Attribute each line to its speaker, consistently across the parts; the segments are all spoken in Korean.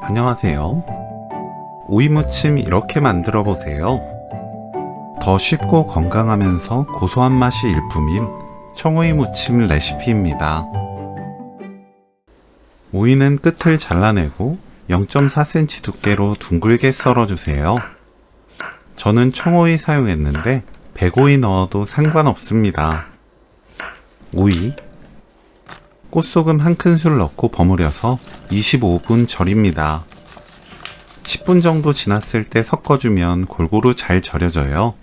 Speaker 1: 안녕하세요. 오이무침 이렇게 만들어 보세요. 더 쉽고 건강하면서 고소한 맛이 일품인 청오이 무침 레시피입니다. 오이는 끝을 잘라내고 0.4cm 두께로 둥글게 썰어주세요. 저는 청오이 사용했는데 백오이 넣어도 상관없습니다. 오이, 꽃소금 1큰술 넣고 버무려서 25분 절입니다. 10분 정도 지났을 때 섞어주면 골고루 잘 절여져요.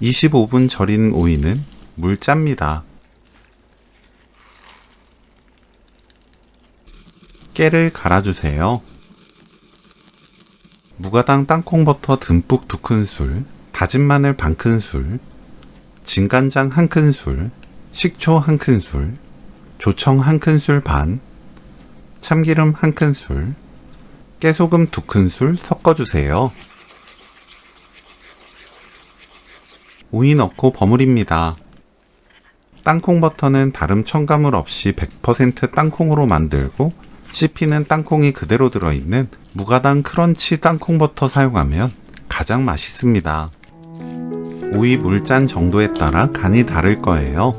Speaker 1: 25분 절인 오이는 물 짭니다. 깨를 갈아주세요. 무가당 땅콩버터 듬뿍 2큰술, 다진 마늘 반큰술, 진간장 1큰술, 식초 1큰술, 조청 1큰술 반, 참기름 1큰술, 깨소금 2큰술 섞어주세요. 오이 넣고 버무립니다. 땅콩버터는 다른 첨가물 없이 100% 땅콩으로 만들고 씹히는 땅콩이 그대로 들어있는 무가당 크런치 땅콩버터 사용하면 가장 맛있습니다. 오이 물잔 정도에 따라 간이 다를 거예요.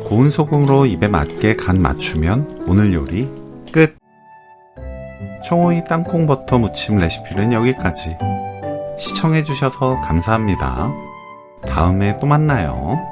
Speaker 1: 고운 소금으로 입에 맞게 간 맞추면 오늘 요리 끝! 청오이 땅콩버터 무침 레시피는 여기까지. 시청해주셔서 감사합니다. 다음에 또 만나요.